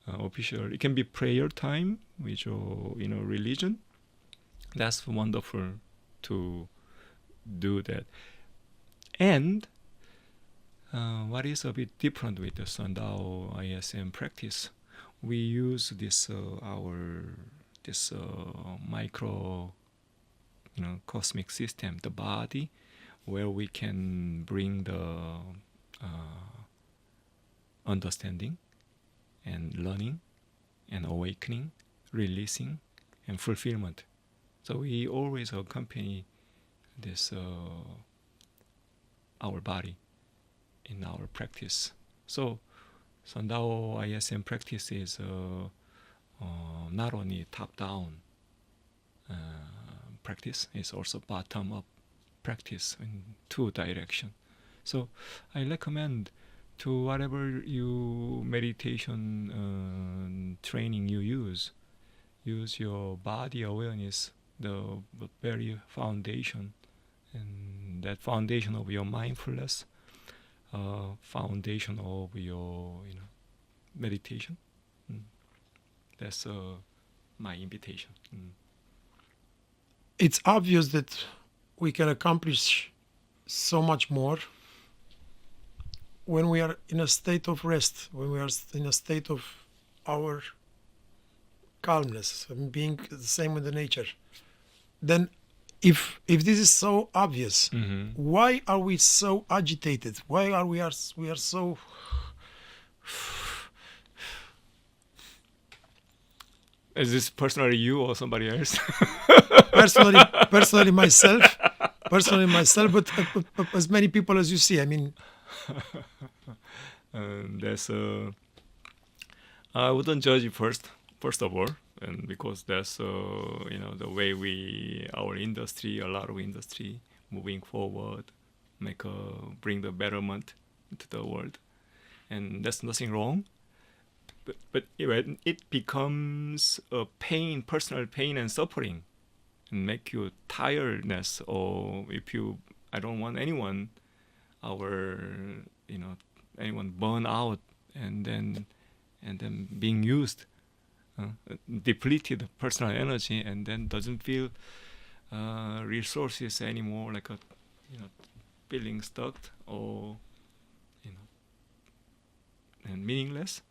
It can be prayer time with your religion. That's wonderful to do that. And what is a bit different with the Sundao ISM practice, we use this micro cosmic system, the body, where we can bring the understanding and learning and awakening, releasing and fulfillment. So we always accompany this our body in our practice. So Sundao ISM practice is not only top-down practice, it's also bottom-up practice in two directions. So I recommend to whatever you meditation training you use your body awareness, the very foundation, and that foundation of your mindfulness, foundation of your meditation. That's my invitation. It's obvious that we can accomplish so much more when we are in a state of rest, when we are in a state of our calmness, and being the same with the nature. Then if this is so obvious, why are we so agitated? Why are we are so Is this personally you or somebody else? personally myself, but as many people as you see, I mean, That's I wouldn't judge you first of all, and because that's the way our industry, a lot of industry moving forward, bring the betterment to the world, and that's nothing wrong. But when it becomes a pain, personal pain and suffering, and make you tiredness, or I don't want anyone burn out and then being used, depleted personal energy, and then doesn't feel resources anymore, like feeling stuck or and meaningless.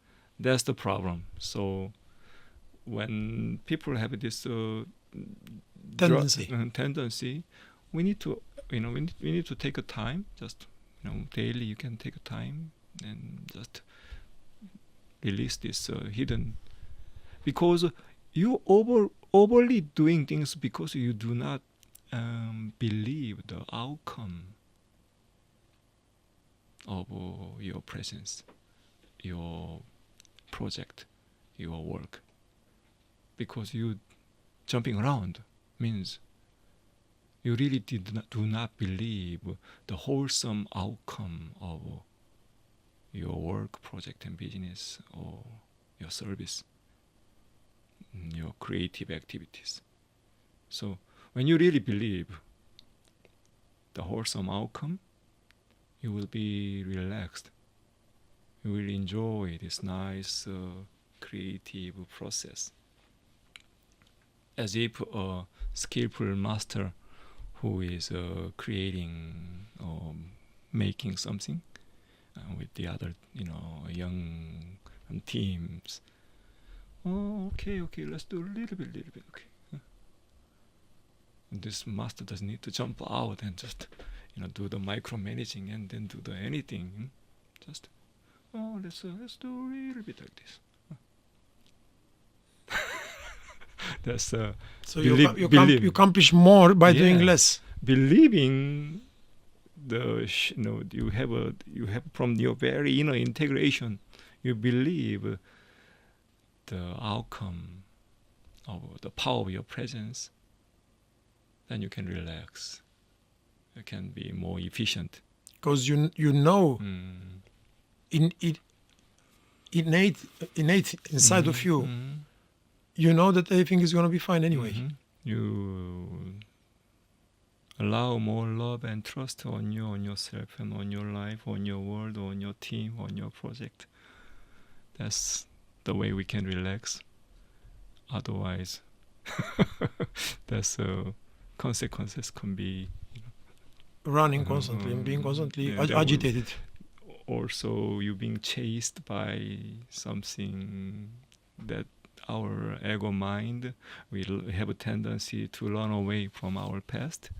That's the problem. So when people have this tendency, we need to we need to take a time, just daily. You can take a time and just release this hidden, because you overly doing things because you do not believe the outcome of your presence, your project, your work. Because you jumping around means you really do not believe the wholesome outcome of your work, project and business, or your service, your creative activities. So when you really believe the wholesome outcome, you will be relaxed. You will enjoy this nice creative process, as if a skillful master who is creating or making something with the other young teams. Oh, okay, let's do a little bit, okay. This master doesn't need to jump out and just do the micromanaging and then do the anything. Just let's do a little bit like this. That's so you accomplish more by doing less. Believing you have from your very inner integration, you believe the outcome of the power of your presence. Then you can relax. You can be more efficient. Because you know, innate inside of you, you know that everything is going to be fine anyway. You allow more love and trust on yourself, and on your life, on your world, on your team, on your project. That's the way we can relax. Otherwise, that's consequences can be running constantly and being constantly agitated. Also, you being chased by something that our ego mind will have a tendency to run away from our past,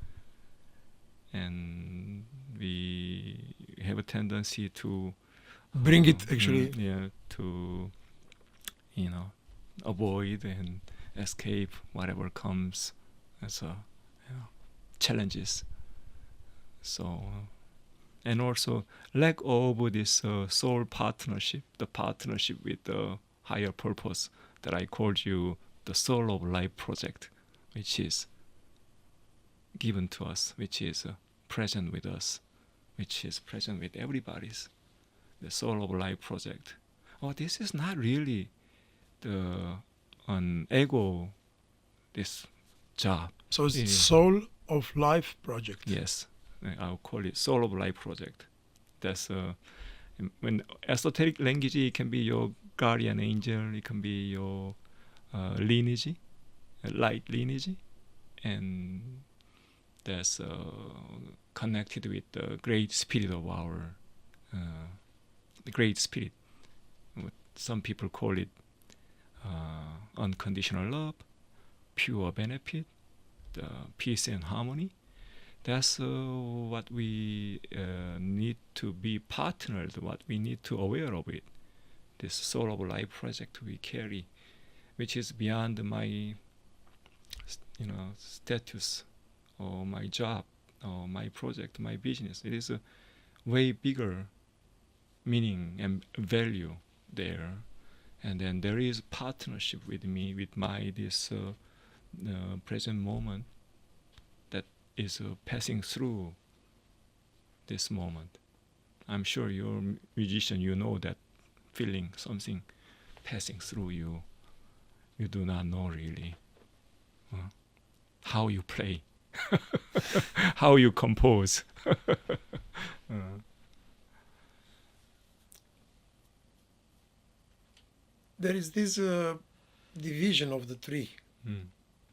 and we have a tendency to Bring it actually. to avoid and escape whatever comes as a challenges. So and also lack of this soul partnership, the partnership with the higher purpose that I called you the soul of life project, which is given to us, which is present with us, which is present with everybody's, the soul of life project. Oh, this is not really an ego, this job. So it's soul of life project. Yes, I'll call it soul of life project. That's when esoteric language, it can be your guardian angel, it can be your lineage, light lineage, and that's connected with the great spirit of our, the great spirit. Some people call it unconditional love, pure benefit, the peace and harmony. That's what we need to be partnered, what we need to aware of it. This soul of life project we carry, which is beyond my status or my job or my project, my business. It is a way bigger meaning and value there. And then there is partnership with me, with my this present moment that is passing through this moment. I'm sure you're a musician, you know that feeling, something passing through you. You do not know really how you play, how you compose. There is this division of the three: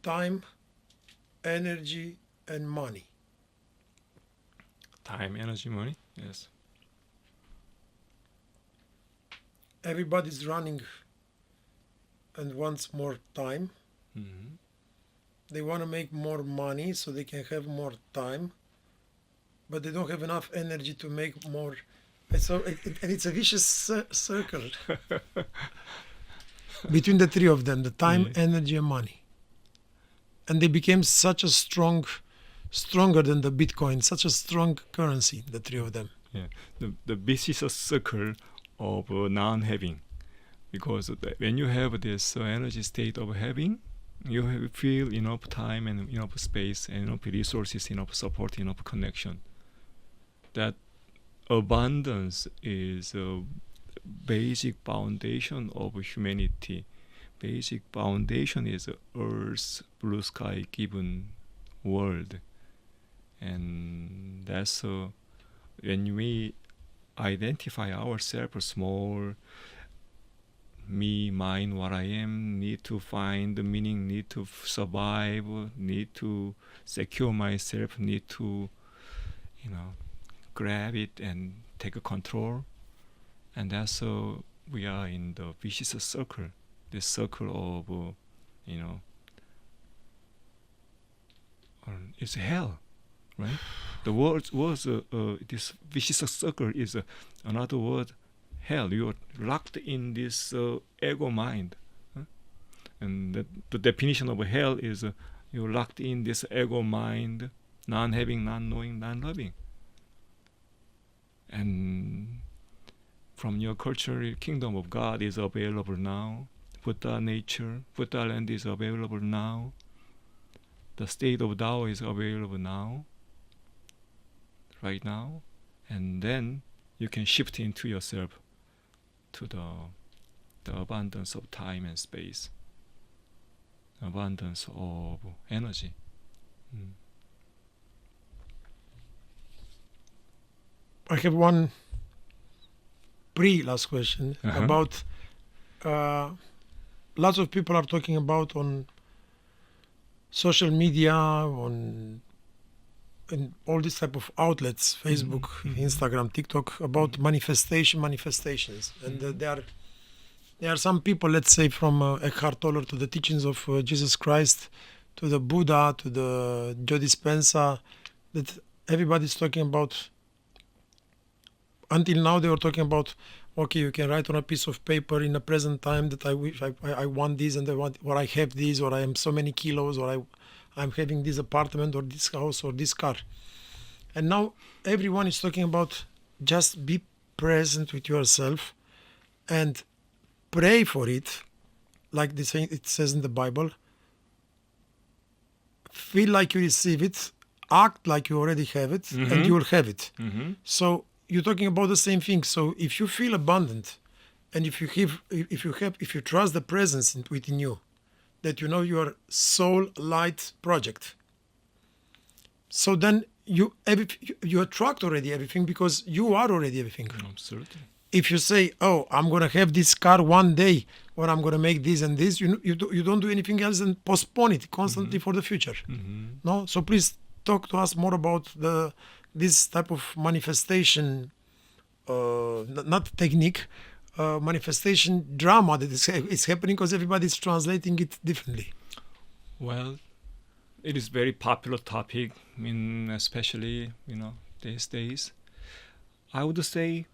time, energy, and money. Time, energy, money, yes. Everybody's running and wants more time. Mm-hmm. They want to make more money so they can have more time, but they don't have enough energy to make more. So and it's a vicious circle between the three of them: the time, energy, and money. And they became such a stronger than the Bitcoin, such a strong currency, the three of them. Yeah, the vicious circle of non-having, because when you have this energy state of having, you feel enough time and enough space and enough resources, enough support, enough connection. That abundance is a basic foundation of humanity. Basic foundation is Earth's blue sky given world, and that's when we identify ourselves small, me, mine, what I am, need to find the meaning, need to survive, need to secure myself, need to, grab it and take control. And that's we are in the vicious circle, this circle of, it's hell, right? The word was this vicious circle is another word, hell. You are locked in this ego mind, and the definition of hell is you're locked in this ego mind, non-having, non-knowing, non-loving. And from your culture, kingdom of God is available now. Buddha nature, Buddha land is available now. The state of Tao is available now, right now. And then you can shift into yourself to the abundance of time and space, abundance of energy. I have one last question about lots of people are talking about on social media, and all these type of outlets, Facebook, Instagram, TikTok, about manifestations. And there are some people, let's say from Eckhart Tolle to the teachings of Jesus Christ, to the Buddha, to the Joe Dispenza, that everybody's talking about, until now they were talking about, okay, you can write on a piece of paper in the present time that I wish I want this and I want, or I have this, or I am so many kilos, or I'm having this apartment or this house or this car. And now everyone is talking about just be present with yourself and pray for it, like it says in the Bible. Feel like you receive it, act like you already have it, and you will have it. So you're talking about the same thing. So if you feel abundant, and if you trust the presence within you, that you know your soul light project, so then you attract already everything, because you are already everything. Absolutely. If you say, oh, I'm going to have this car one day, or I'm going to make this and this, you don't do anything else than postpone it constantly for the future. No? So please talk to us more about this type of manifestation, not technique, manifestation drama that is happening, because everybody's translating it differently. Well, it is very popular topic, especially, these days. I would say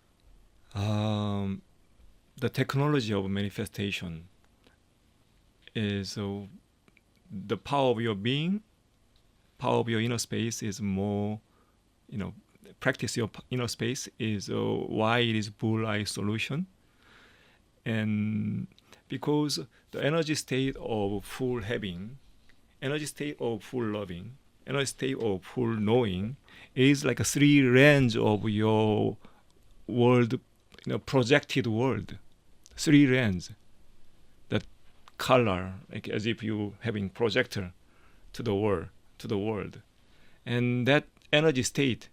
the technology of manifestation is the power of your being, power of your inner space is more, practice your inner space is why it is bull-eye solution. And because the energy state of full having, energy state of full loving, energy state of full knowing is like a three range of your world, projected world. Three range. That color, like as if you having projector to the world. And that energy state,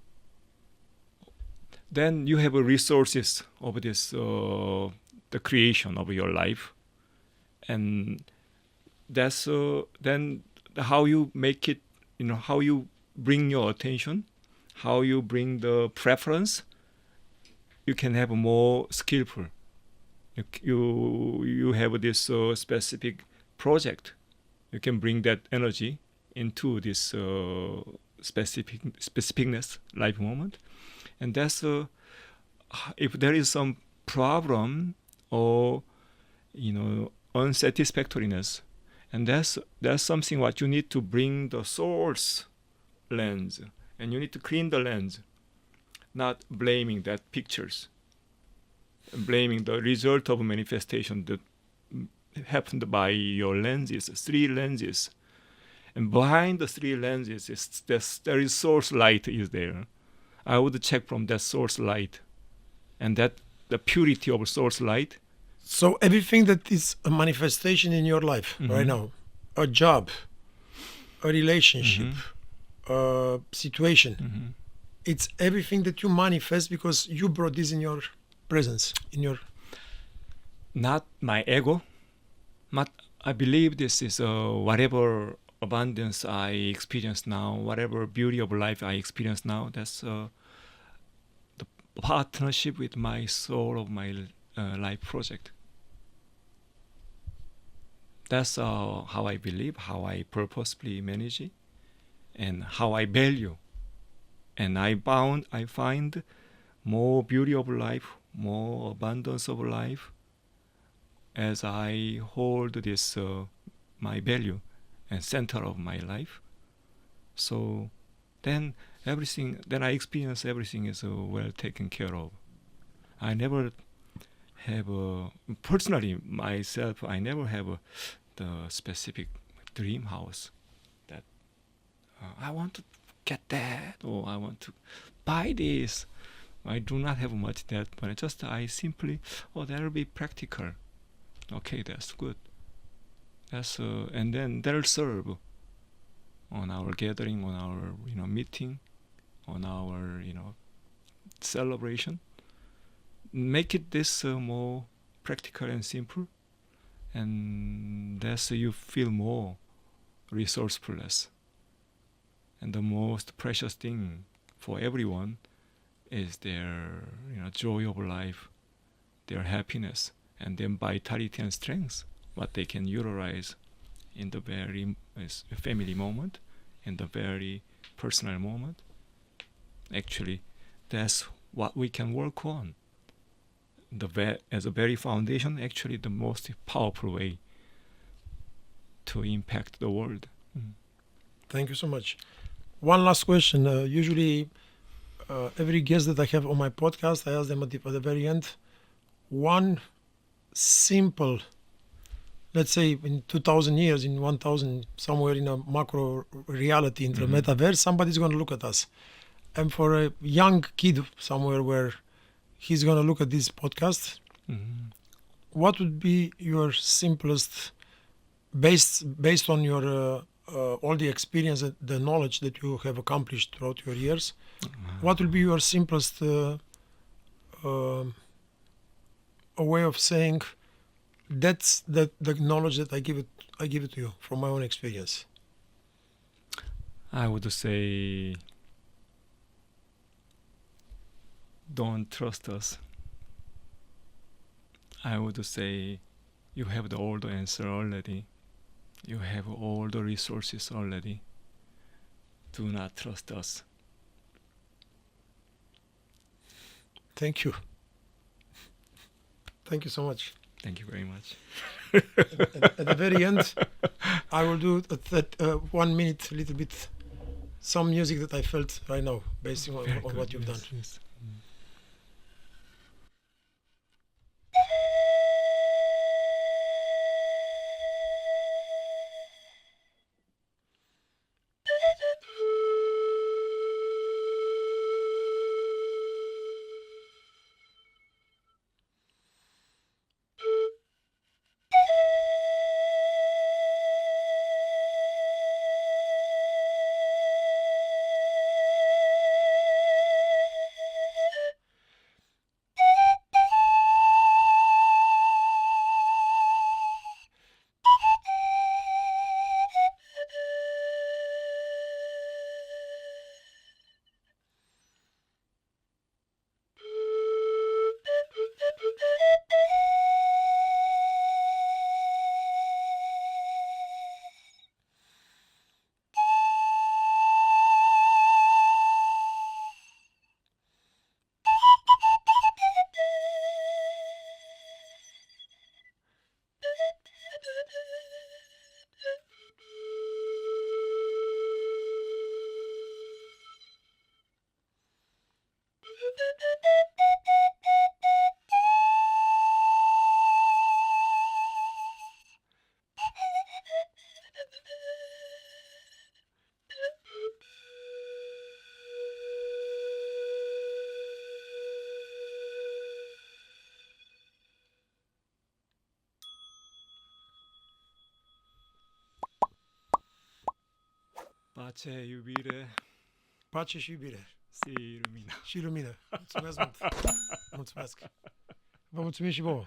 then you have resources of this, the creation of your life. And that's then how you make it, how you bring your attention, how you bring the preference, you can have more skillful. You have this specific project. You can bring that energy into this specificness life moment. And that's if there is some problem or unsatisfactoriness, and that's something what you need to bring the source lens, and you need to clean the lens, not blaming that pictures, blaming the result of manifestation that happened by your lenses, three lenses. And behind the three lenses, there is source light is there. I would check from that source light, and that the purity of source light. So everything that is a manifestation in your life right now, a job, a relationship, a situation, it's everything that you manifest because you brought this in your presence, in your... Not my ego, but I believe this is whatever abundance I experience now, whatever beauty of life I experience now, that's the partnership with my soul of my life project. That's how I believe, how I purposefully manage it, and how I value. And I find more beauty of life, more abundance of life as I hold this my value and center of my life. So then I experience everything is well taken care of. I never have personally myself, I never have the specific dream house that I want to get that, or I want to buy this. I do not have much that, but I simply, that will be practical. Okay, that's good. That's and then they'll serve on our gathering, on our meeting, on our celebration. Make it this more practical and simple, and that's you feel more resourcefulness. And the most precious thing for everyone is their joy of life, their happiness, and then vitality and strength, what they can utilize in the very family moment, in the very personal moment. actually, that's what we can work on. As a very foundation, actually, the most powerful way to impact the world. Thank you so much. One last question. Usually, every guest that I have on my podcast, I ask them at the very end, one simple, let's say in 2,000 years, in 1,000, somewhere in a macro reality, in the metaverse, somebody's going to look at us. And for a young kid somewhere where he's going to look at this podcast, what would be your simplest, based on your all the experience and the knowledge that you have accomplished throughout your years, what will be your simplest a way of saying that's the knowledge that I give it to you from my own experience? I would say, don't trust us. I would say, you have all the answer already. You have all the resources already. Do not trust us. Thank you. Thank you so much. Thank you very much. At the very end, I will do 1 minute, little bit, some music that I felt right now, based on what you've done. Yes. Pace, iubire, Pace și iubire. lumina. Și lumină. Mulțumesc mult. Mulțumesc. Vă mulțumim și vouă.